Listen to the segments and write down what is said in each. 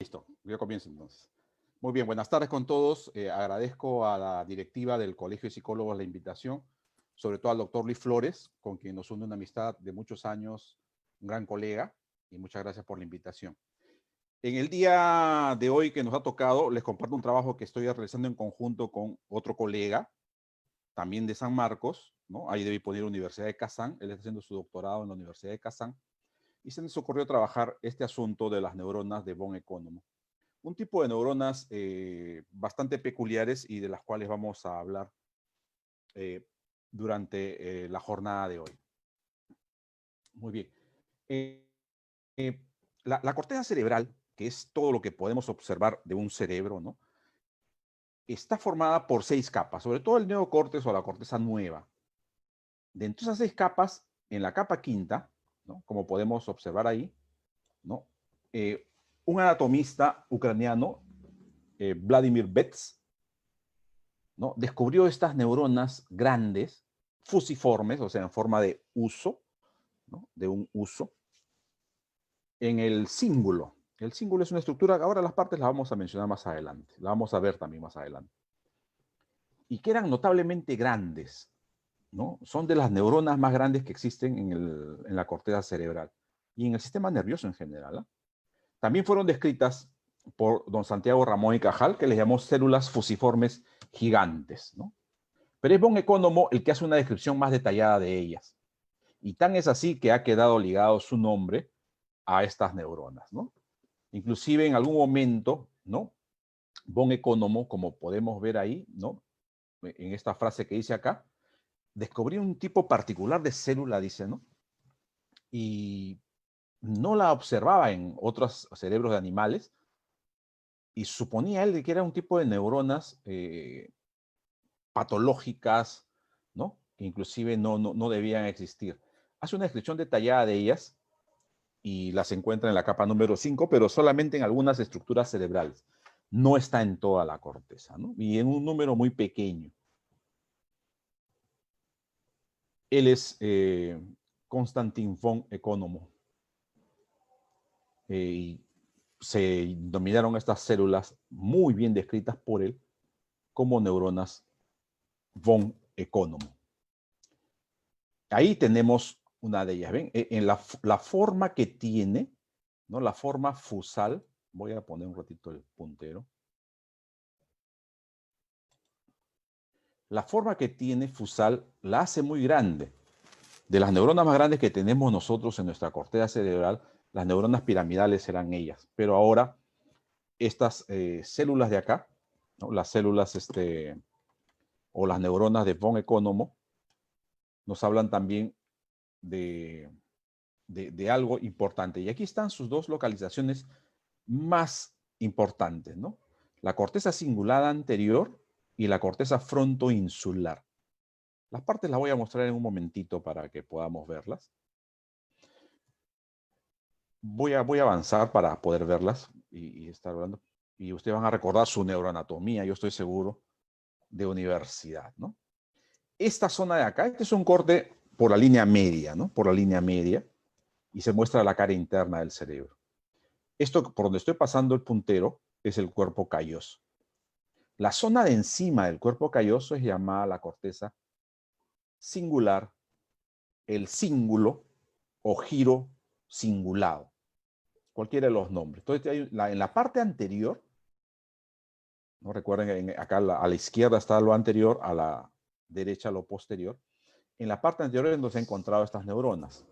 Listo, yo comienzo entonces. Muy bien, buenas tardes con todos. Agradezco a la directiva del Colegio de Psicólogos la invitación, sobre todo al doctor Luis Flores, con quien nos une una amistad de muchos años, un gran colega, y muchas gracias por la invitación. En el día de hoy que nos ha tocado, les comparto un trabajo que estoy realizando en conjunto con otro colega, también de San Marcos, ¿no? Ahí debí poner Universidad de Kazán, él está haciendo su doctorado en la Universidad de Kazán, y se nos ocurrió trabajar este asunto de las neuronas de von Economo. Un tipo de neuronas bastante peculiares y de las cuales vamos a hablar eh, durante la jornada de hoy. Muy bien. Eh, la corteza cerebral, que es todo lo que podemos observar de un cerebro, ¿no? Está formada por 6 capas, sobre todo el neocórtex o la corteza nueva. Dentro de esas 6 capas, en la capa quinta, ¿no? Como podemos observar ahí, ¿no? Un anatomista ucraniano, Vladimir Betz, ¿no? Descubrió estas neuronas grandes, fusiformes, o sea, en forma de uso, ¿no? De un uso, en el cíngulo. El cíngulo es una estructura, ahora las partes las vamos a mencionar más adelante, la vamos a ver también más adelante. Y que eran notablemente grandes, ¿no? Son de las neuronas más grandes que existen en la corteza cerebral y en el sistema nervioso en general, ¿eh? También fueron descritas por don Santiago Ramón y Cajal, que les llamó células fusiformes gigantes, ¿no? Pero es von Economo el que hace una descripción más detallada de ellas. Y tan es así que ha quedado ligado su nombre a estas neuronas, ¿no? Inclusive en algún momento, ¿no? Von Economo, como podemos ver ahí, ¿no? En esta frase que dice acá, descubrió un tipo particular de célula, dice, ¿no? Y no la observaba en otros cerebros de animales y suponía él que era un tipo de neuronas patológicas, ¿no? Que inclusive no debían existir. Hace una descripción detallada de ellas y las encuentra en la capa número 5, pero solamente en algunas estructuras cerebrales. No está en toda la corteza, ¿no? Y en un número muy pequeño. Él es Konstantin von Economo. Y se denominaron estas células muy bien descritas por él como neuronas von Economo. Ahí tenemos una de ellas, ¿ven? En la forma que tiene, ¿no? La forma fusal, voy a poner un ratito el puntero. La forma que tiene fusal la hace muy grande. De las neuronas más grandes que tenemos nosotros en nuestra corteza cerebral, las neuronas piramidales serán ellas. Pero ahora, estas células de acá, ¿no? Las células o las neuronas de von Economo, nos hablan también de algo importante. Y aquí están sus dos localizaciones más importantes, ¿no? La corteza cingulada anterior y la corteza frontoinsular. Las partes las voy a mostrar en un momentito para que podamos verlas. Voy a avanzar para poder verlas y estar hablando. Y ustedes van a recordar su neuroanatomía, yo estoy seguro, de universidad, ¿no? Esta zona de acá, este es un corte por la línea media, ¿no? Por la línea media, y se muestra la cara interna del cerebro. Esto por donde estoy pasando el puntero es el cuerpo calloso. La zona de encima del cuerpo calloso es llamada la corteza singular, el cíngulo o giro cingulado. Cualquiera de los nombres. Entonces, en la parte anterior, ¿no? Recuerden, acá a la izquierda está lo anterior, a la derecha lo posterior. En la parte anterior es donde se han encontrado estas neuronas.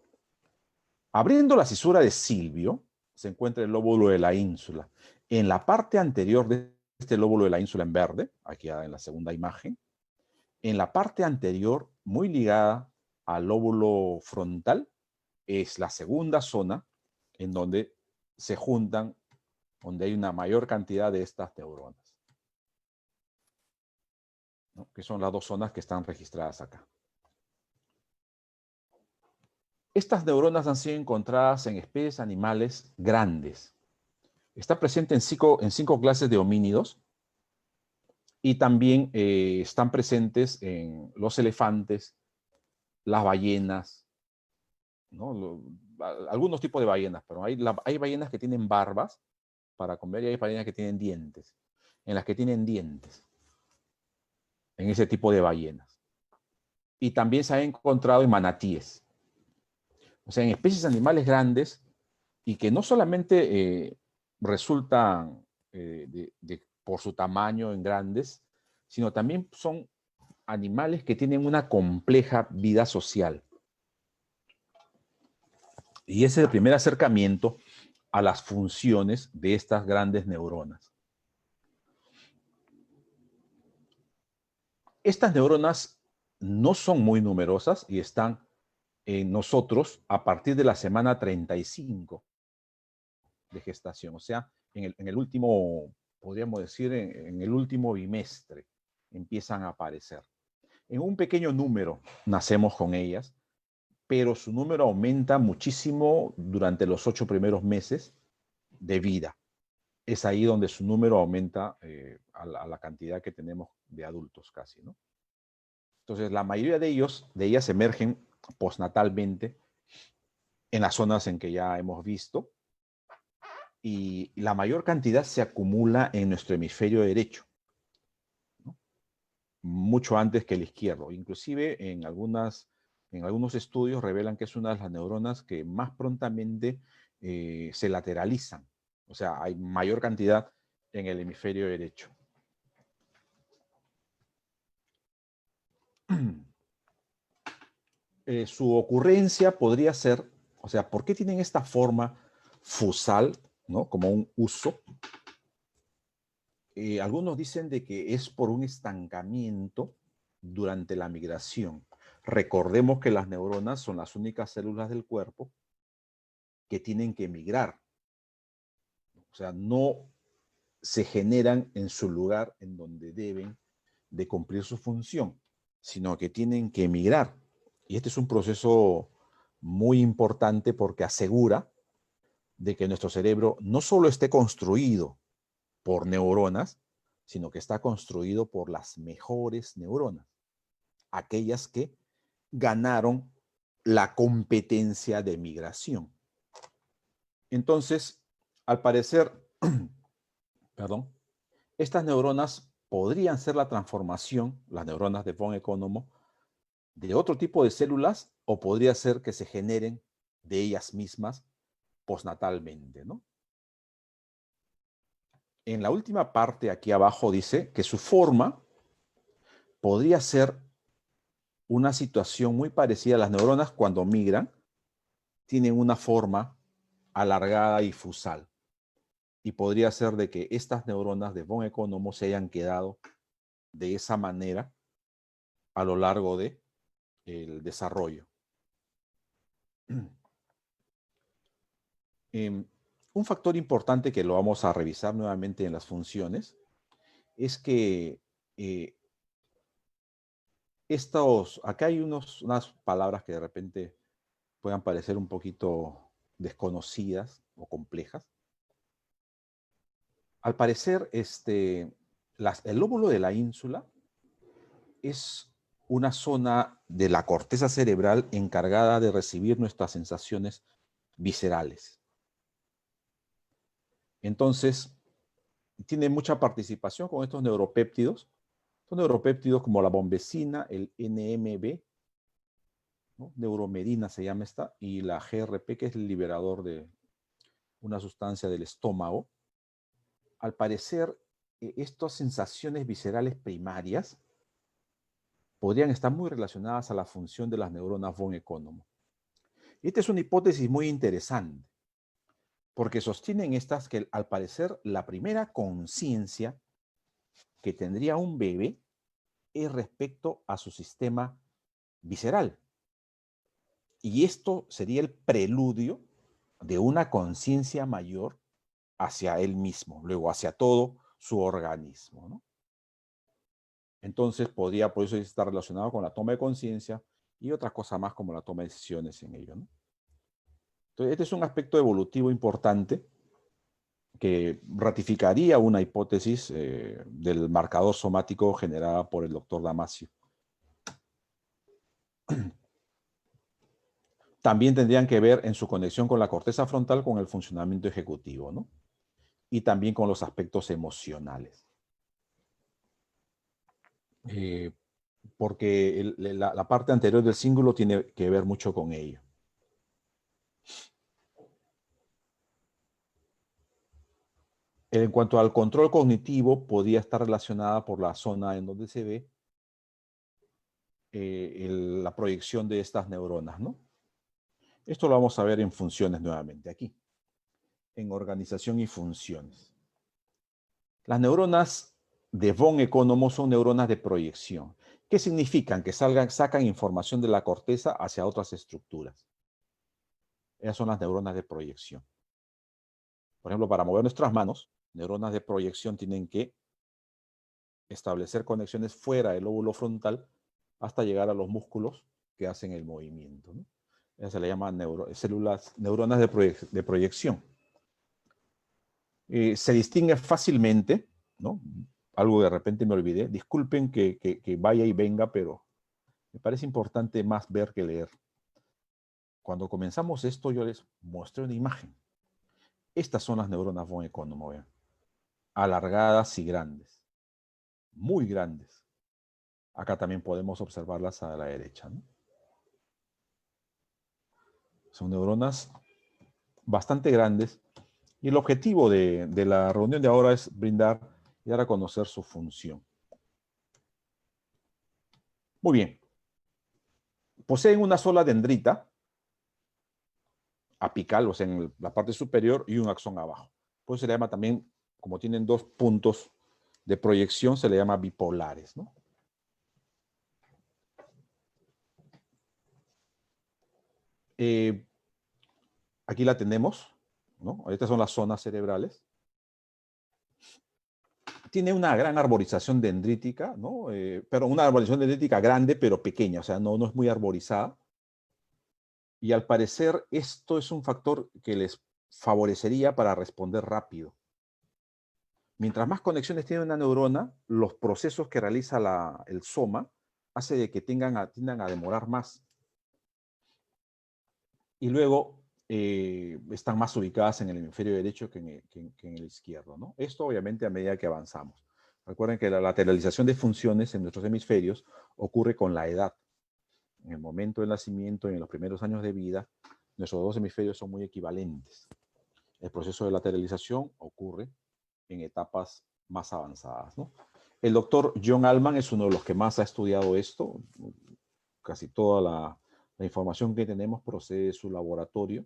Abriendo la cisura de Silvio, se encuentra el lóbulo de la ínsula. En la parte anterior de este lóbulo de la ínsula en verde, aquí en la segunda imagen, en la parte anterior, muy ligada al lóbulo frontal, es la segunda zona en donde se juntan, donde hay una mayor cantidad de estas neuronas, ¿no? Que son las dos zonas que están registradas acá. Estas neuronas han sido encontradas en especies animales grandes. Está presente en 5 clases de homínidos y también están presentes en los elefantes, las ballenas, ¿no? Algunos tipos de ballenas, pero hay ballenas que tienen barbas para comer y hay ballenas que tienen dientes, en las que tienen dientes, en ese tipo de ballenas. Y también se ha encontrado en manatíes. O sea, en especies animales grandes y que no solamente resultan por su tamaño en grandes, sino también son animales que tienen una compleja vida social. Y ese es el primer acercamiento a las funciones de estas grandes neuronas. Estas neuronas no son muy numerosas y están en nosotros a partir de la semana 35 de gestación, o sea, en el último, podríamos decir, en el último bimestre empiezan a aparecer. En un pequeño número nacemos con ellas, pero su número aumenta muchísimo durante los 8 primeros meses de vida. Es ahí donde su número aumenta a la cantidad que tenemos de adultos casi, ¿no? Entonces, la mayoría de ellas emergen postnatalmente en las zonas en que ya hemos visto, y la mayor cantidad se acumula en nuestro hemisferio derecho, ¿no? Mucho antes que el izquierdo. Inclusive en algunos estudios revelan que es una de las neuronas que más prontamente se lateralizan. O sea, hay mayor cantidad en el hemisferio derecho. Su ocurrencia podría ser, o sea, ¿por qué tienen esta forma fusal, ¿no? Como un huso? Algunos dicen de que es por un estancamiento durante la migración. Recordemos que las neuronas son las únicas células del cuerpo que tienen que migrar. O sea, no se generan en su lugar en donde deben de cumplir su función, sino que tienen que migrar. Y este es un proceso muy importante porque asegura de que nuestro cerebro no solo esté construido por neuronas, sino que está construido por las mejores neuronas, aquellas que ganaron la competencia de migración. Entonces, al parecer, perdón, estas neuronas podrían ser la transformación, las neuronas de von Economo, de otro tipo de células, o podría ser que se generen de ellas mismas postnatalmente, ¿no? En la última parte aquí abajo dice que su forma podría ser una situación muy parecida a las neuronas cuando migran, tienen una forma alargada y fusal. Y podría ser de que estas neuronas de von Economo se hayan quedado de esa manera a lo largo del desarrollo. Un factor importante que lo vamos a revisar nuevamente en las funciones es que acá hay unas palabras que de repente puedan parecer un poquito desconocidas o complejas. Al parecer, el lóbulo de la ínsula es una zona de la corteza cerebral encargada de recibir nuestras sensaciones viscerales. Entonces, tiene mucha participación con estos neuropéptidos. Son neuropéptidos como la bombecina, el NMB, ¿no? Neuromedina se llama esta, y la GRP, que es el liberador de una sustancia del estómago. Al parecer, estas sensaciones viscerales primarias podrían estar muy relacionadas a la función de las neuronas von Economo. Esta es una hipótesis muy interesante, porque sostienen estas que al parecer la primera conciencia que tendría un bebé es respecto a su sistema visceral. Y esto sería el preludio de una conciencia mayor hacia él mismo, luego hacia todo su organismo, ¿no? Entonces podría por eso estar relacionado con la toma de conciencia y otras cosas más como la toma de decisiones en ello, ¿no? Entonces, este es un aspecto evolutivo importante que ratificaría una hipótesis del marcador somático generada por el doctor Damasio. También tendrían que ver en su conexión con la corteza frontal con el funcionamiento ejecutivo, ¿no? y también con los aspectos emocionales. Porque la parte anterior del cíngulo tiene que ver mucho con ello. En cuanto al control cognitivo, podría estar relacionada por la zona en donde se ve la proyección de estas neuronas, ¿no? Esto lo vamos a ver en funciones nuevamente aquí, en organización y funciones. Las neuronas de von Economo son neuronas de proyección. ¿Qué significan? Que sacan información de la corteza hacia otras estructuras. Esas son las neuronas de proyección. Por ejemplo, para mover nuestras manos, neuronas de proyección tienen que establecer conexiones fuera del lóbulo frontal hasta llegar a los músculos que hacen el movimiento, ¿no? Eso se le llama neuronas de proyección. Se distingue fácilmente, ¿no? Algo de repente me olvidé. Disculpen que vaya y venga, pero me parece importante más ver que leer. Cuando comenzamos esto, yo les mostré una imagen. Estas son las neuronas von Economo, vean. Alargadas y grandes. Muy grandes. Acá también podemos observarlas a la derecha, ¿no? Son neuronas bastante grandes. Y el objetivo de la reunión de ahora es brindar y dar a conocer su función. Muy bien. Poseen una sola dendrita apical, o sea, en la parte superior, y un axón abajo. Por eso se le llama también, como tienen dos puntos de proyección, se le llama bipolares, ¿no? Aquí la tenemos, ¿no? Estas son las zonas cerebrales. Tiene una gran arborización dendrítica, ¿no? Pero una arborización dendrítica grande, pero pequeña, o sea, no es muy arborizada. Y al parecer esto es un factor que les favorecería para responder rápido. Mientras más conexiones tiene una neurona, los procesos que realiza el soma hace de que tiendan a demorar más. Y luego están más ubicadas en el hemisferio derecho que en el izquierdo, ¿no? Esto obviamente a medida que avanzamos. Recuerden que la lateralización de funciones en nuestros hemisferios ocurre con la edad. En el momento del nacimiento y en los primeros años de vida, nuestros dos hemisferios son muy equivalentes. El proceso de lateralización ocurre en etapas más avanzadas, ¿no? El doctor John Allman es uno de los que más ha estudiado esto. Casi toda la información que tenemos procede de su laboratorio.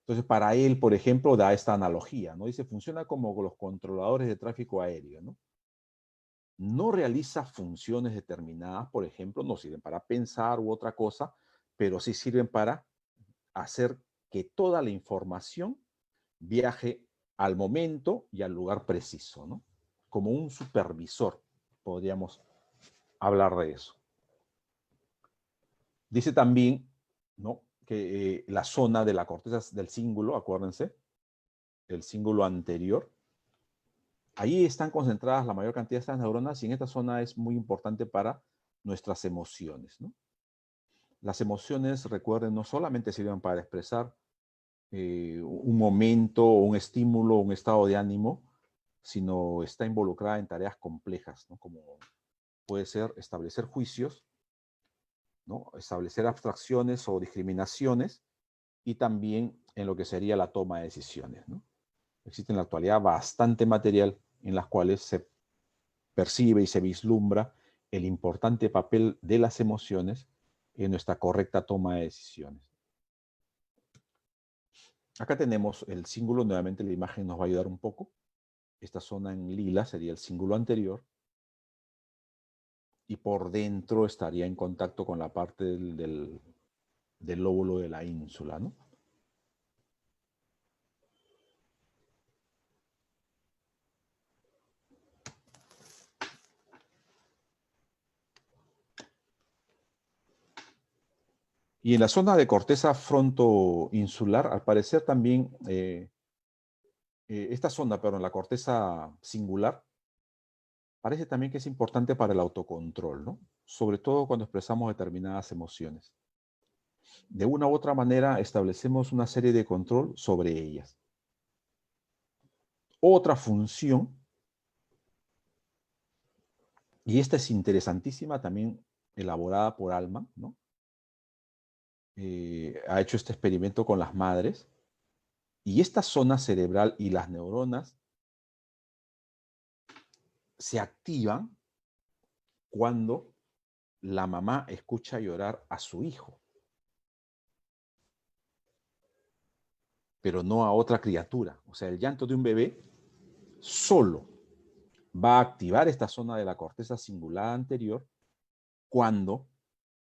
Entonces, para él, por ejemplo, da esta analogía, ¿no? Dice, funciona como los controladores de tráfico aéreo, ¿no? No realiza funciones determinadas, por ejemplo, no sirven para pensar u otra cosa, pero sí sirven para hacer que toda la información viaje al momento y al lugar preciso, ¿no? Como un supervisor, podríamos hablar de eso. Dice también, ¿no?, que la zona de la corteza del cíngulo, acuérdense, el cíngulo anterior, ahí están concentradas la mayor cantidad de estas neuronas y en esta zona es muy importante para nuestras emociones, ¿no? Las emociones, recuerden, no solamente sirven para expresar un momento, un estímulo, un estado de ánimo, sino está involucrada en tareas complejas, ¿no? Como puede ser establecer juicios, ¿no? Establecer abstracciones o discriminaciones, y también en lo que sería la toma de decisiones, ¿no? Existe en la actualidad bastante material en las cuales se percibe y se vislumbra el importante papel de las emociones en nuestra correcta toma de decisiones. Acá tenemos el cíngulo, nuevamente la imagen nos va a ayudar un poco. Esta zona en lila sería el cíngulo anterior. Y por dentro estaría en contacto con la parte del lóbulo de la ínsula, ¿no? Y en la zona de corteza frontoinsular, al parecer también, esta zona, pero en la corteza singular, parece también que es importante para el autocontrol, ¿no? Sobre todo cuando expresamos determinadas emociones. De una u otra manera establecemos una serie de control sobre ellas. otra función, y esta es interesantísima, también elaborada por Alman, ¿no? Ha hecho este experimento con las madres, y esta zona cerebral y las neuronas se activan cuando la mamá escucha llorar a su hijo, pero no a otra criatura. O sea, el llanto de un bebé solo va a activar esta zona de la corteza cingulada anterior cuando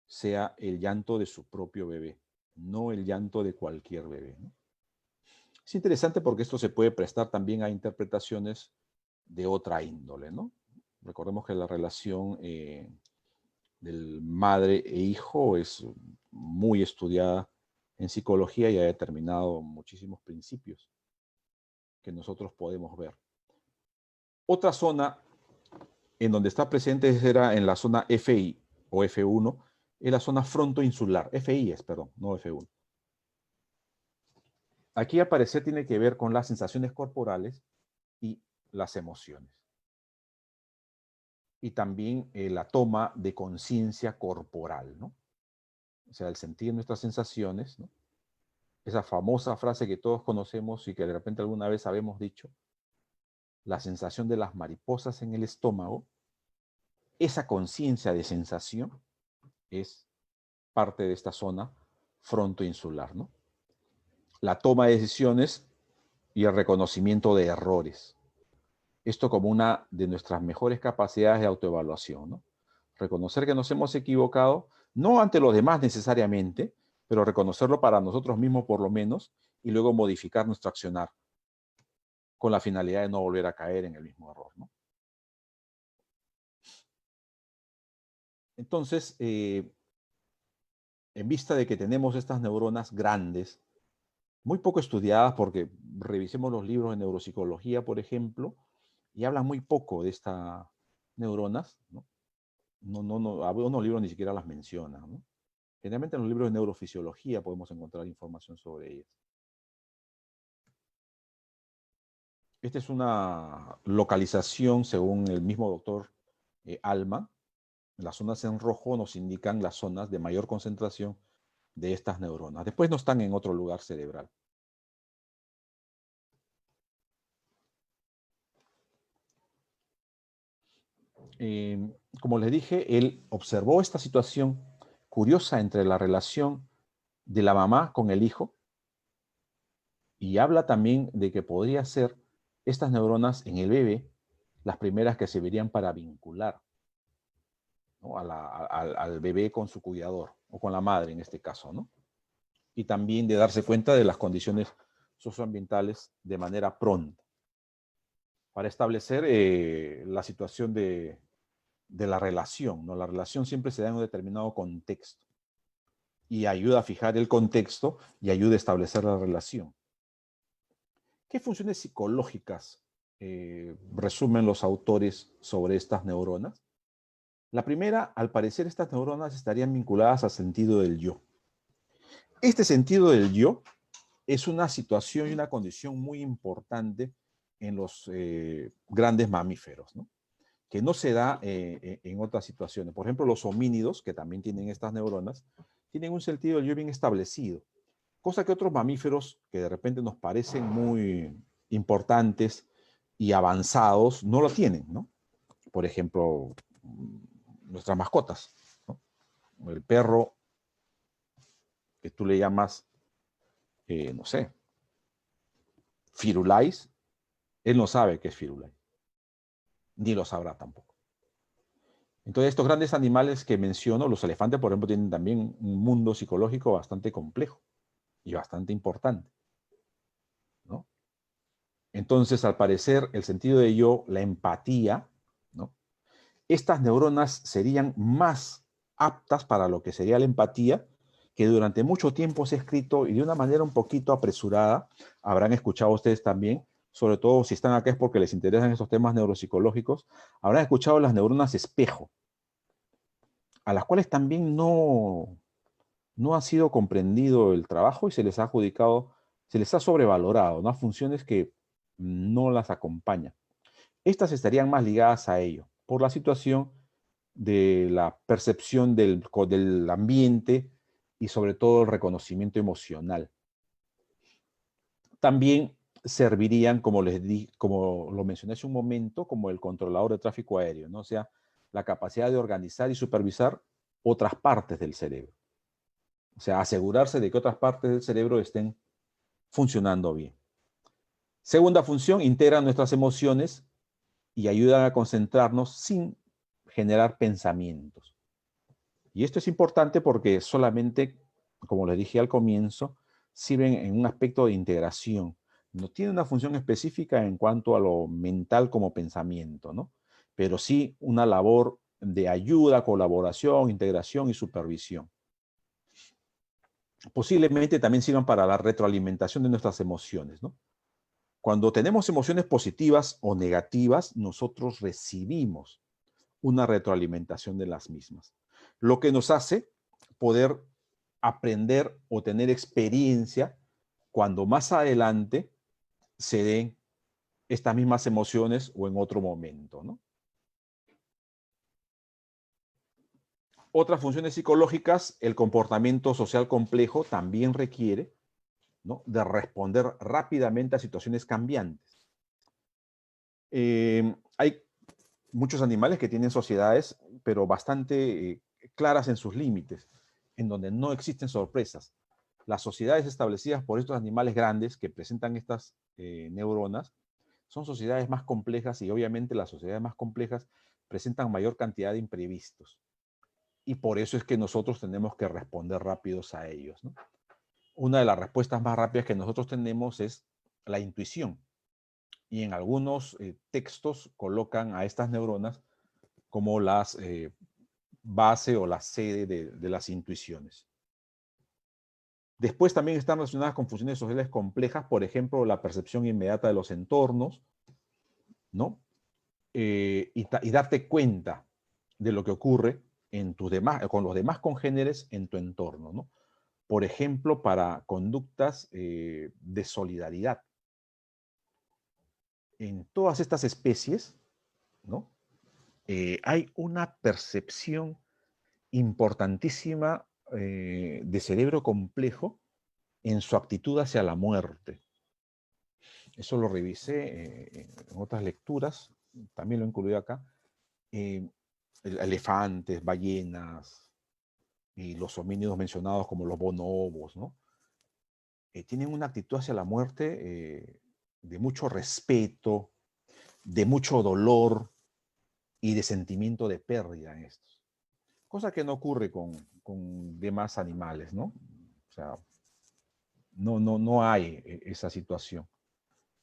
sea el llanto de su propio bebé, no el llanto de cualquier bebé, ¿no? Es interesante porque esto se puede prestar también a interpretaciones de otra índole, ¿no? Recordemos que la relación del madre e hijo es muy estudiada en psicología y ha determinado muchísimos principios que nosotros podemos ver. Otra zona en donde está presente era en la zona FI o F1, es la zona frontoinsular. FI es, perdón, no F1. Aquí al parecer tiene que ver con las sensaciones corporales y las emociones. Y también la toma de conciencia corporal, ¿no? O sea, el sentir nuestras sensaciones, ¿no? Esa famosa frase que todos conocemos y que de repente alguna vez habemos dicho, la sensación de las mariposas en el estómago, esa conciencia de sensación es parte de esta zona frontoinsular, ¿no? La toma de decisiones y el reconocimiento de errores. Esto como una de nuestras mejores capacidades de autoevaluación, ¿no? Reconocer que nos hemos equivocado, no ante los demás necesariamente, pero reconocerlo para nosotros mismos por lo menos, y luego modificar nuestro accionar con la finalidad de no volver a caer en el mismo error, ¿no? Entonces, en vista de que tenemos estas neuronas grandes, muy poco estudiadas, porque revisemos los libros de neuropsicología, por ejemplo, y hablan muy poco de estas neuronas, ¿no? Algunos libros ni siquiera las mencionan, ¿no? Generalmente en los libros de neurofisiología podemos encontrar información sobre ellas. Esta es una localización, según el mismo doctor Alma. Las zonas en rojo nos indican las zonas de mayor concentración de estas neuronas. Después no están en otro lugar cerebral. Como les dije, él observó esta situación curiosa entre la relación de la mamá con el hijo y habla también de que podría ser estas neuronas en el bebé las primeras que servirían para vincular, ¿no? al bebé con su cuidador o con la madre en este caso, ¿no? Y también de darse cuenta de las condiciones socioambientales de manera pronta para establecer la situación de la relación, ¿no? La relación siempre se da en un determinado contexto y ayuda a fijar el contexto y ayuda a establecer la relación. ¿Qué funciones psicológicas resumen los autores sobre estas neuronas? La primera, al parecer, estas neuronas estarían vinculadas al sentido del yo. Este sentido del yo es una situación y una condición muy importante en los grandes mamíferos, ¿no? Que no se da en otras situaciones. Por ejemplo, los homínidos, que también tienen estas neuronas, tienen un sentido del yo bien establecido, cosa que otros mamíferos que de repente nos parecen muy importantes y avanzados no lo tienen, ¿no? Por ejemplo, nuestras mascotas, ¿no? El perro, que tú le llamas, no sé, Firulais, él no sabe qué es Firulais, ni lo sabrá tampoco. Entonces, estos grandes animales que menciono, los elefantes, por ejemplo, tienen también un mundo psicológico bastante complejo y bastante importante, ¿no? Entonces, al parecer, el sentido de yo, la empatía, ¿no? Estas neuronas serían más aptas para lo que sería la empatía, que durante mucho tiempo se ha escrito y de una manera un poquito apresurada, habrán escuchado ustedes también, sobre todo si están acá es porque les interesan estos temas neuropsicológicos, habrán escuchado las neuronas espejo, a las cuales también no ha sido comprendido el trabajo y se les ha adjudicado, se les ha sobrevalorado, ¿no? Funciones que no las acompaña. Estas estarían más ligadas a ello, por la situación de la percepción del ambiente y sobre todo el reconocimiento emocional. También servirían, como lo mencioné hace un momento, como el controlador de tráfico aéreo, ¿no? O sea, la capacidad de organizar y supervisar otras partes del cerebro. O sea, asegurarse de que otras partes del cerebro estén funcionando bien. Segunda función, integran nuestras emociones y ayudan a concentrarnos sin generar pensamientos. Y esto es importante porque solamente, como les dije al comienzo, sirven en un aspecto de integración. No tiene una función específica en cuanto a lo mental como pensamiento, ¿no? Pero sí una labor de ayuda, colaboración, integración y supervisión. Posiblemente también sirvan para la retroalimentación de nuestras emociones, ¿no? Cuando tenemos emociones positivas o negativas, nosotros recibimos una retroalimentación de las mismas, lo que nos hace poder aprender o tener experiencia cuando más adelante se den estas mismas emociones o en otro momento, ¿no? Otras funciones psicológicas, el comportamiento social complejo también requiere, ¿no?, de responder rápidamente a situaciones cambiantes. Hay muchos animales que tienen sociedades, pero bastante claras en sus límites, en donde no existen sorpresas. Las sociedades establecidas por estos animales grandes que presentan estas neuronas son sociedades más complejas y obviamente las sociedades más complejas presentan mayor cantidad de imprevistos. Y por eso es que nosotros tenemos que responder rápidos a ellos, ¿no? Una de las respuestas más rápidas que nosotros tenemos es la intuición. Y en algunos textos colocan a estas neuronas como las base o la sede de las intuiciones. Después también están relacionadas con funciones sociales complejas, por ejemplo, la percepción inmediata de los entornos, ¿no? Y darte cuenta de lo que ocurre con los demás congéneres en tu entorno, ¿no? Por ejemplo, para conductas de solidaridad. En todas estas especies, ¿no?, hay una percepción importantísima de cerebro complejo en su actitud hacia la muerte. Eso lo revisé en otras lecturas, también lo he incluido acá. Elefantes, ballenas y los homínidos mencionados como los bonobos, ¿no? Tienen una actitud hacia la muerte de mucho respeto, de mucho dolor y de sentimiento de pérdida en estos. Cosa que no ocurre con demás animales, ¿no? O sea, no hay esa situación.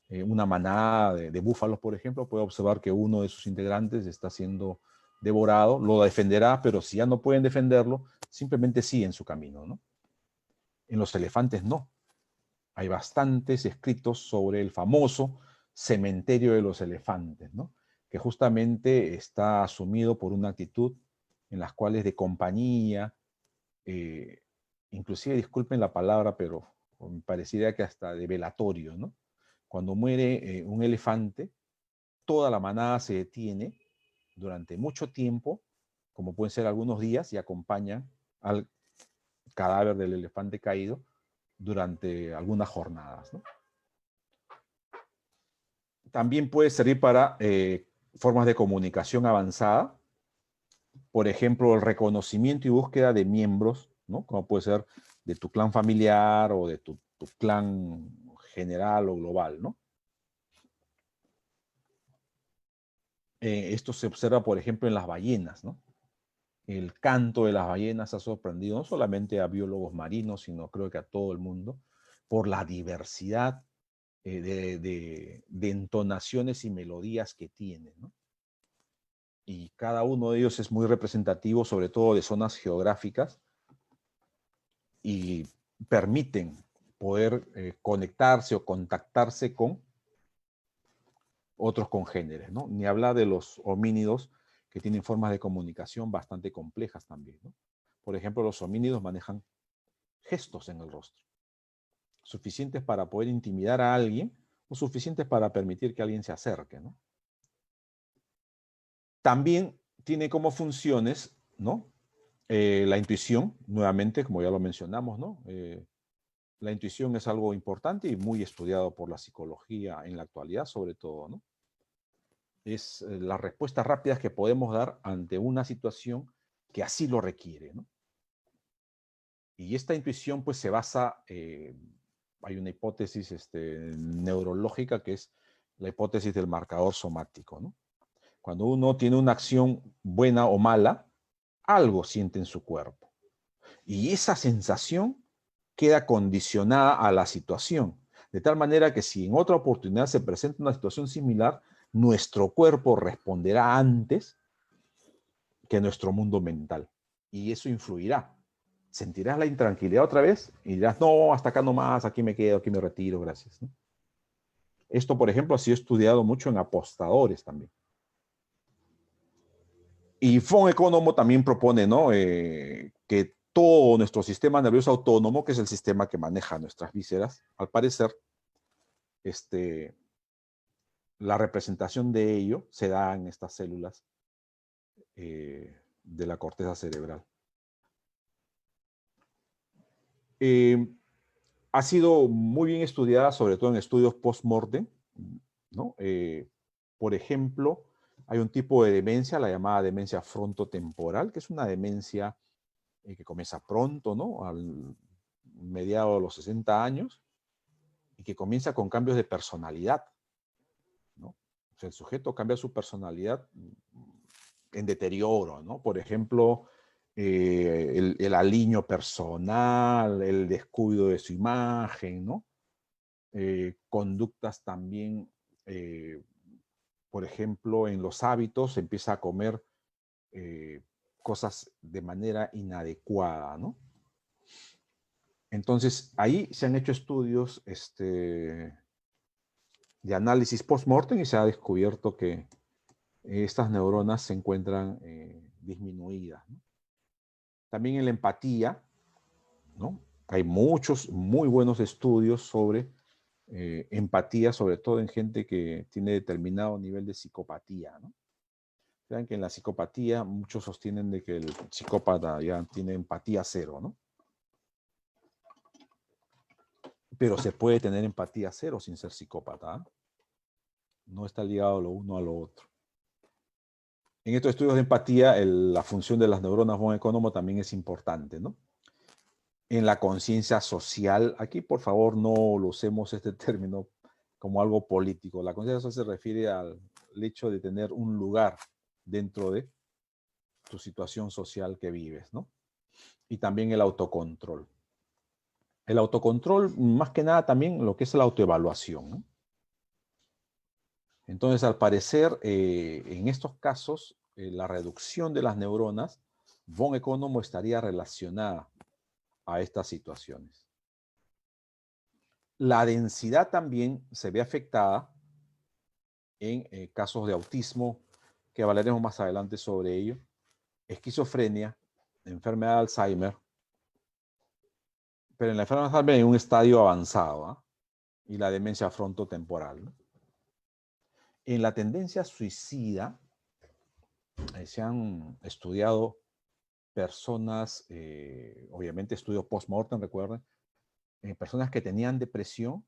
Una manada de búfalos, por ejemplo, puede observar que uno de sus integrantes está siendo devorado, lo defenderá, pero si ya no pueden defenderlo, simplemente siguen su camino, ¿no? En los elefantes no. Hay bastantes escritos sobre el famoso cementerio de los elefantes, ¿no?, que justamente está asumido por una actitud en las cuales de compañía, inclusive, disculpen la palabra, pero me parecería que hasta de velatorio, ¿no? Cuando muere un elefante, toda la manada se detiene durante mucho tiempo, como pueden ser algunos días, y acompañan al cadáver del elefante caído durante algunas jornadas, ¿no? También puede servir para formas de comunicación avanzada, por ejemplo, el reconocimiento y búsqueda de miembros, ¿no?, como puede ser de tu clan familiar o de tu clan general o global, ¿no? Esto se observa, por ejemplo, en las ballenas, ¿no? El canto de las ballenas ha sorprendido no solamente a biólogos marinos, sino creo que a todo el mundo, por la diversidad de entonaciones y melodías que tienen, ¿no? Y cada uno de ellos es muy representativo, sobre todo de zonas geográficas, y permiten poder conectarse o contactarse con otros congéneres, ¿no? Ni hablar de los homínidos, que tienen formas de comunicación bastante complejas también, ¿no? Por ejemplo, los homínidos manejan gestos en el rostro, suficientes para poder intimidar a alguien o suficientes para permitir que alguien se acerque, ¿no? También tiene como funciones, ¿no? La intuición, nuevamente, como ya lo mencionamos, ¿no? La intuición es algo importante y muy estudiado por la psicología en la actualidad, sobre todo, ¿no? Es las respuestas rápidas que podemos dar ante una situación que así lo requiere, ¿no? Y esta intuición, pues, se basa, hay una hipótesis neurológica que es la hipótesis del marcador somático, ¿no? Cuando uno tiene una acción buena o mala, algo siente en su cuerpo. Y esa sensación queda condicionada a la situación. De tal manera que si en otra oportunidad se presenta una situación similar, nuestro cuerpo responderá antes que nuestro mundo mental. Y eso influirá. Sentirás la intranquilidad otra vez y dirás, no, hasta acá nomás, aquí me quedo, aquí me retiro, gracias, ¿no? Esto, por ejemplo, ha sido estudiado mucho en apostadores también. Y von Economo también propone, ¿no? Que todo nuestro sistema nervioso autónomo, que es el sistema que maneja nuestras vísceras, al parecer, la representación de ello se da en estas células de la corteza cerebral. Ha sido muy bien estudiada, sobre todo en estudios post-mortem, ¿no? Por ejemplo, hay un tipo de demencia, la llamada demencia frontotemporal, que es una demencia que comienza pronto, ¿no? Al mediados de los 60 años, y que comienza con cambios de personalidad, ¿no? O sea, el sujeto cambia su personalidad en deterioro, ¿no? Por ejemplo, el aliño personal, el descuido de su imagen, ¿no? Conductas también, por ejemplo, en los hábitos, empieza a comer cosas de manera inadecuada, ¿no? Entonces, ahí se han hecho estudios de análisis post-mortem y se ha descubierto que estas neuronas se encuentran disminuidas, ¿no? También en la empatía, ¿no? Hay muchos muy buenos estudios sobre empatía, sobre todo en gente que tiene determinado nivel de psicopatía, ¿no? Vean que en la psicopatía muchos sostienen de que el psicópata ya tiene empatía cero, ¿no? Pero se puede tener empatía cero sin ser psicópata, ¿eh? No está ligado lo uno a lo otro. En estos estudios de empatía, la función de las neuronas von Economo también es importante, ¿no? En la conciencia social, aquí por favor no lo usemos este término como algo político. La conciencia social se refiere al hecho de tener un lugar dentro de tu situación social que vives, ¿no? Y también el autocontrol. El autocontrol, más que nada también lo que es la autoevaluación, ¿no? Entonces, al parecer, en estos casos, la reducción de las neuronas, von Economo estaría relacionada a estas situaciones. La densidad también se ve afectada en casos de autismo, que hablaremos más adelante sobre ello, esquizofrenia, enfermedad de Alzheimer, pero en la enfermedad de Alzheimer en un estadio avanzado, ¿eh? Y la demencia frontotemporal, ¿no? En la tendencia suicida se han estudiado personas, obviamente estudios post-mortem, recuerden, personas que tenían depresión,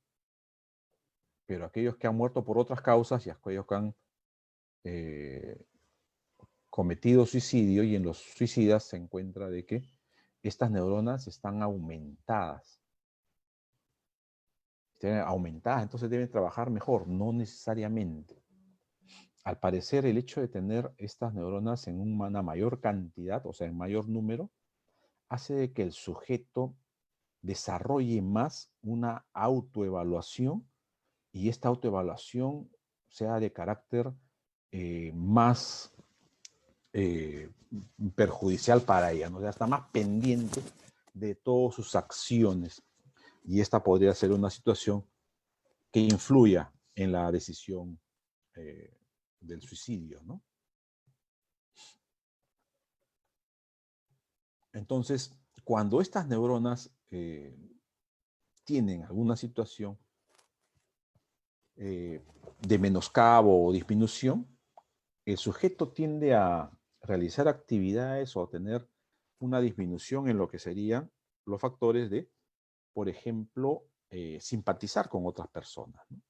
pero aquellos que han muerto por otras causas y aquellos que han cometido suicidio, y en los suicidas se encuentra de que estas neuronas están aumentadas. Están aumentadas, entonces deben trabajar mejor, no necesariamente. Al parecer, el hecho de tener estas neuronas en una mayor cantidad, o sea, en mayor número, hace de que el sujeto desarrolle más una autoevaluación y esta autoevaluación sea de carácter más perjudicial para ella, ¿no? O sea, está más pendiente de todas sus acciones y esta podría ser una situación que influya en la decisión del suicidio, ¿no? Entonces, cuando estas neuronas tienen alguna situación, de menoscabo o disminución, el sujeto tiende a realizar actividades o a tener una disminución en lo que serían los factores de, por ejemplo, simpatizar con otras personas, ¿no?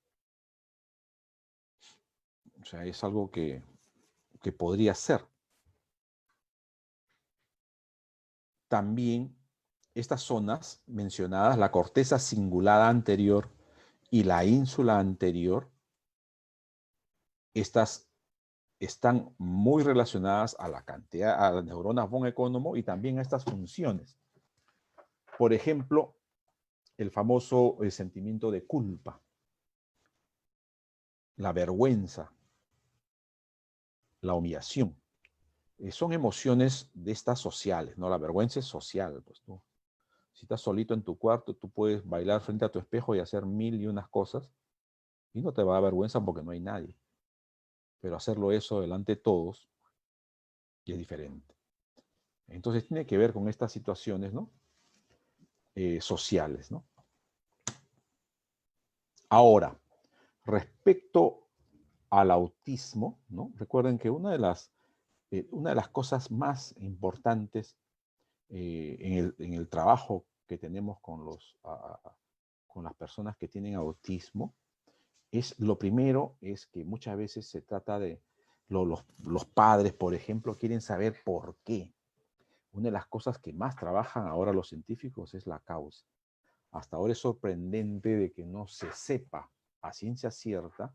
O sea, es algo que podría ser. También estas zonas mencionadas, la corteza cingulada anterior y la ínsula anterior, estas están muy relacionadas a la cantidad, a las neuronas von Economo y también a estas funciones. Por ejemplo, el famoso sentimiento de culpa, la vergüenza, la humillación. Son emociones de estas sociales, ¿no? La vergüenza es social, pues tú. Si estás solito en tu cuarto, tú puedes bailar frente a tu espejo y hacer 1000 y unas cosas y no te va a dar vergüenza porque no hay nadie. Pero hacerlo eso delante de todos y es diferente. Entonces tiene que ver con estas situaciones, ¿no? Sociales, ¿no? Ahora, respecto al autismo, ¿no? Recuerden que una de las cosas más importantes en el trabajo que tenemos con con las personas que tienen autismo lo primero es que muchas veces se trata de los padres, por ejemplo, quieren saber por qué. Una de las cosas que más trabajan ahora los científicos es la causa. Hasta ahora es sorprendente de que no se sepa a ciencia cierta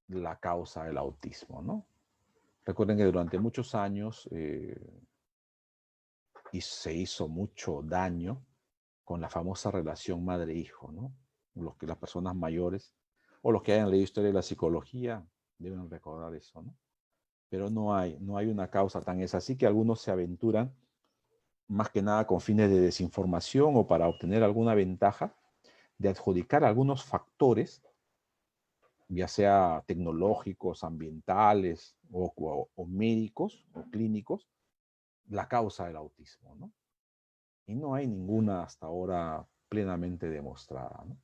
la causa del autismo, ¿no? Recuerden que durante muchos años y se hizo mucho daño con la famosa relación madre-hijo, ¿no? Las personas mayores o los que hayan leído historia de la psicología deben recordar eso, ¿no? Pero no hay una causa tan es así que algunos se aventuran más que nada con fines de desinformación o para obtener alguna ventaja de adjudicar algunos factores, ya sea tecnológicos, ambientales o médicos o clínicos, la causa del autismo, ¿no? Y no hay ninguna hasta ahora plenamente demostrada, ¿no?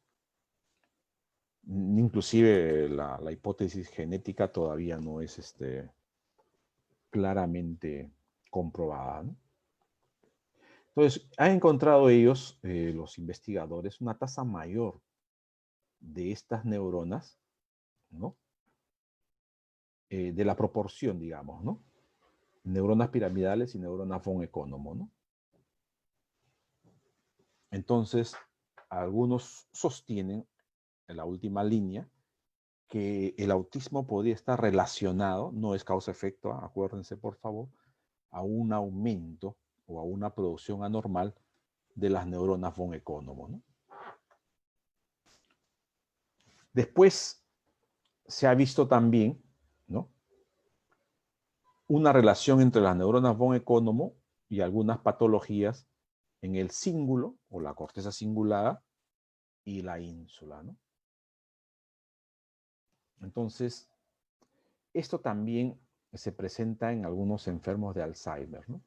Inclusive la hipótesis genética todavía no es claramente comprobada, ¿no? Entonces, han encontrado ellos, los investigadores, una tasa mayor de estas neuronas, ¿no? De la proporción, digamos, ¿no? Neuronas piramidales y neuronas von Economo, ¿no? Entonces, algunos sostienen en la última línea que el autismo podría estar relacionado, no es causa-efecto, acuérdense por favor, a un aumento o a una producción anormal de las neuronas von Economo, ¿no? Después se ha visto también, ¿no?, una relación entre las neuronas von Economo y algunas patologías en el cíngulo o la corteza cingulada y la ínsula, ¿no? Entonces, esto también se presenta en algunos enfermos de Alzheimer, ¿no?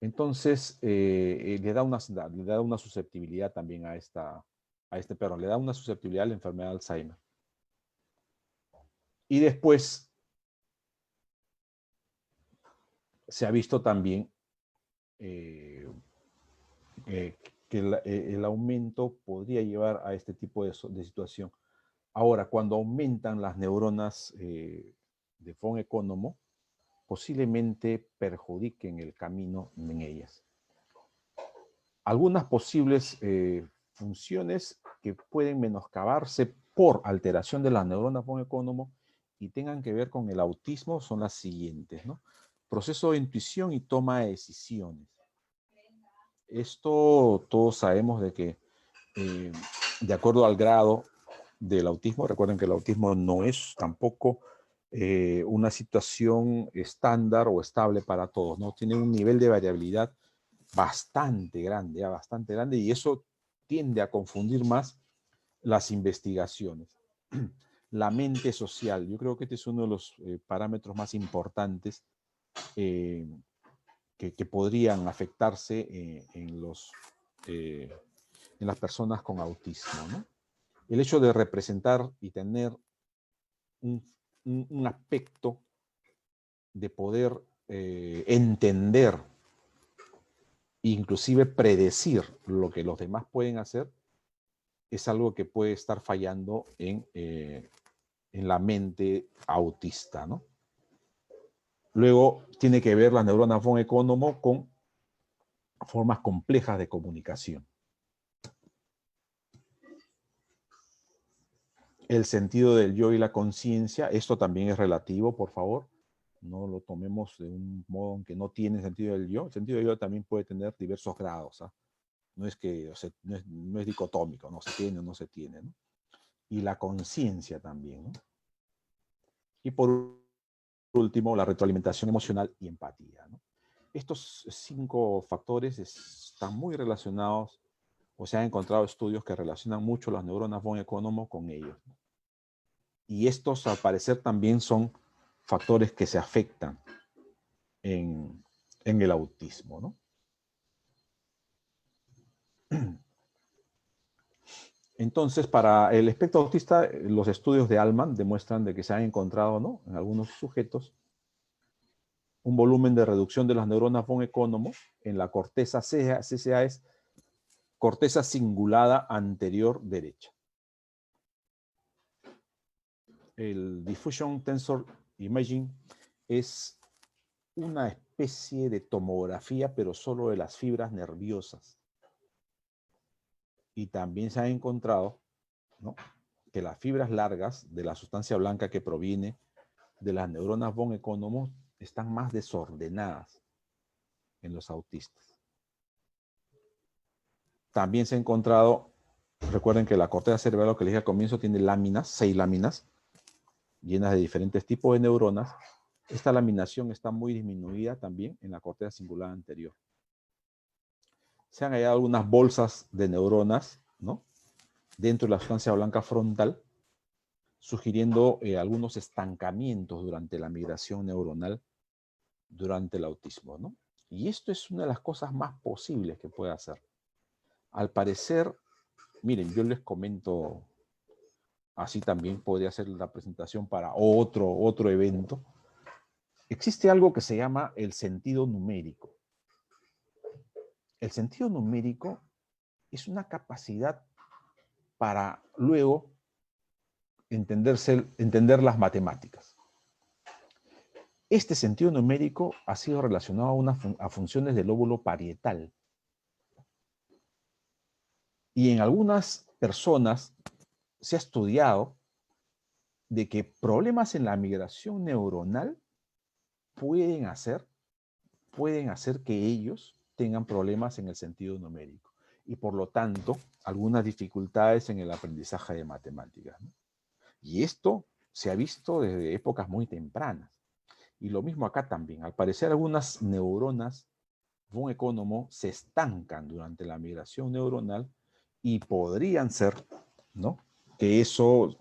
Entonces, le da una susceptibilidad también le da una susceptibilidad a la enfermedad de Alzheimer. Y después se ha visto también que el aumento podría llevar a este tipo de situación. Ahora, cuando aumentan las neuronas de von Economo, posiblemente perjudiquen el camino en ellas. Algunas posibles funciones que pueden menoscabarse por alteración de las neuronas von Economo y tengan que ver con el autismo son las siguientes, ¿no? Proceso de intuición y toma de decisiones. Esto todos sabemos de que, de acuerdo al grado del autismo, recuerden que el autismo no es tampoco una situación estándar o estable para todos, ¿no? Tiene un nivel de variabilidad bastante grande, y eso tiende a confundir más las investigaciones. La mente social, yo creo que este es uno de los parámetros más importantes que podrían afectarse en las personas con autismo, ¿no? El hecho de representar y tener un aspecto de poder entender, inclusive predecir lo que los demás pueden hacer, es algo que puede estar fallando en la mente autista, ¿no? Luego tiene que ver las neuronas von Economo con formas complejas de comunicación. El sentido del yo y la conciencia, esto también es relativo, por favor. No lo tomemos de un modo en que no tiene sentido del yo. El sentido del yo también puede tener diversos grados, ¿ah? No es que, o sea, no es dicotómico, no se tiene o no se tiene, ¿no? Y la conciencia también, ¿no? Y por último, la retroalimentación emocional y empatía, ¿no? Estos 5 factores están muy relacionados, o se han encontrado estudios que relacionan mucho las neuronas von Economo con ellos, ¿no? Y estos, al parecer, también son factores que se afectan en el autismo, ¿no? Entonces, para el espectro autista, los estudios de Altman demuestran de que se han encontrado, ¿no?, en algunos sujetos un volumen de reducción de las neuronas von Economo en la corteza CCA. CCA es corteza cingulada anterior derecha. El Diffusion Tensor Imaging es una especie de tomografía, pero solo de las fibras nerviosas. Y también se ha encontrado, ¿no?, que las fibras largas de la sustancia blanca que proviene de las neuronas von Economo están más desordenadas en los autistas. También se ha encontrado, recuerden que la corteza cerebral, lo que les dije al comienzo, tiene láminas, 6 láminas, llenas de diferentes tipos de neuronas. Esta laminación está muy disminuida también en la corteza cingulada anterior. Se han hallado algunas bolsas de neuronas, ¿no?, dentro de la sustancia blanca frontal, sugiriendo algunos estancamientos durante la migración neuronal durante el autismo, ¿no? Y esto es una de las cosas más posibles que puede hacer. Al parecer, miren, yo les comento, así también podría ser la presentación para otro evento. Existe algo que se llama el sentido numérico. El sentido numérico es una capacidad para luego entender las matemáticas. Este sentido numérico ha sido relacionado a funciones del lóbulo parietal. Y en algunas personas se ha estudiado de que problemas en la migración neuronal pueden hacer que ellos tengan problemas en el sentido numérico y por lo tanto algunas dificultades en el aprendizaje de matemáticas, ¿no? Y esto se ha visto desde épocas muy tempranas. Y lo mismo acá también. Al parecer algunas neuronas von Economo se estancan durante la migración neuronal y podrían ser, ¿no?, que eso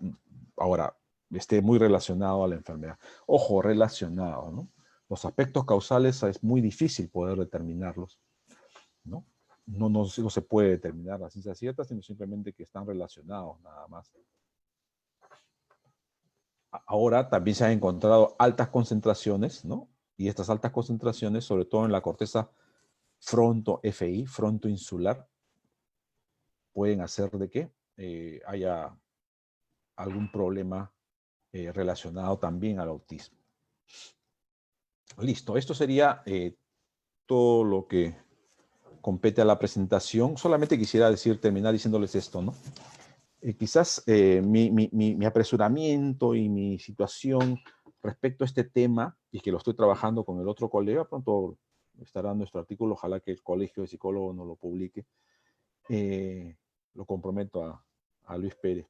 ahora esté muy relacionado a la enfermedad. Ojo, relacionado, ¿no? Los aspectos causales es muy difícil poder determinarlos, ¿no? No se puede determinar la ciencia cierta, sino simplemente que están relacionados nada más. Ahora también se han encontrado altas concentraciones, ¿no? Y estas altas concentraciones, sobre todo en la corteza fronto-FI, frontoinsular, pueden hacer de que haya algún problema relacionado también al autismo. Listo, esto sería todo lo que compete a la presentación. Solamente quisiera terminar diciéndoles esto, ¿no? Quizás mi apresuramiento y mi situación respecto a este tema, y que lo estoy trabajando con el otro colega, pronto estará nuestro artículo, ojalá que el Colegio de Psicólogos nos lo publique, lo comprometo a Luis Pérez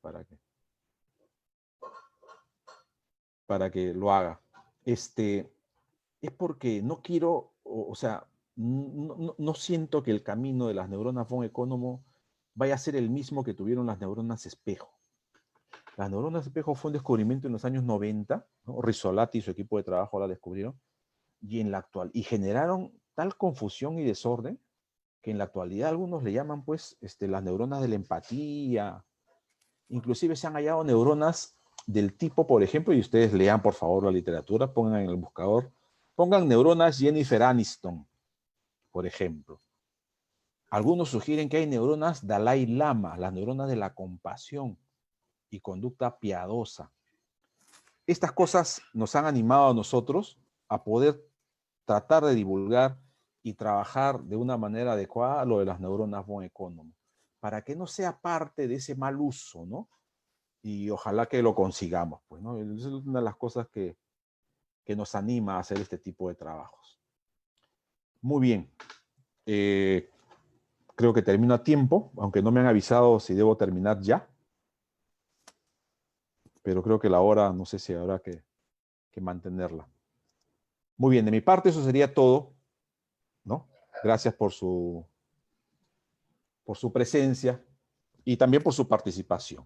para que lo haga. Es porque no quiero, o sea, no siento que el camino de las neuronas von Economo vaya a ser el mismo que tuvieron las neuronas espejo. Las neuronas espejo fue un descubrimiento en los años 90, ¿no? Rizzolatti y su equipo de trabajo la descubrieron, y generaron tal confusión y desorden que en la actualidad algunos le llaman, pues, las neuronas de la empatía, Inclusive se han hallado neuronas del tipo, por ejemplo, y ustedes lean por favor la literatura, pongan en el buscador, pongan neuronas Jennifer Aniston, por ejemplo. Algunos sugieren que hay neuronas Dalai Lama, las neuronas de la compasión y conducta piadosa. Estas cosas nos han animado a nosotros a poder tratar de divulgar y trabajar de una manera adecuada lo de las neuronas von Economo, para que no sea parte de ese mal uso, ¿no? Y ojalá que lo consigamos, pues, ¿no? Es una de las cosas que nos anima a hacer este tipo de trabajos. Muy bien. Creo que termino a tiempo, aunque no me han avisado si debo terminar ya. Pero creo que la hora, no sé si habrá que mantenerla. Muy bien, de mi parte eso sería todo, ¿no? Gracias por su presencia y también por su participación.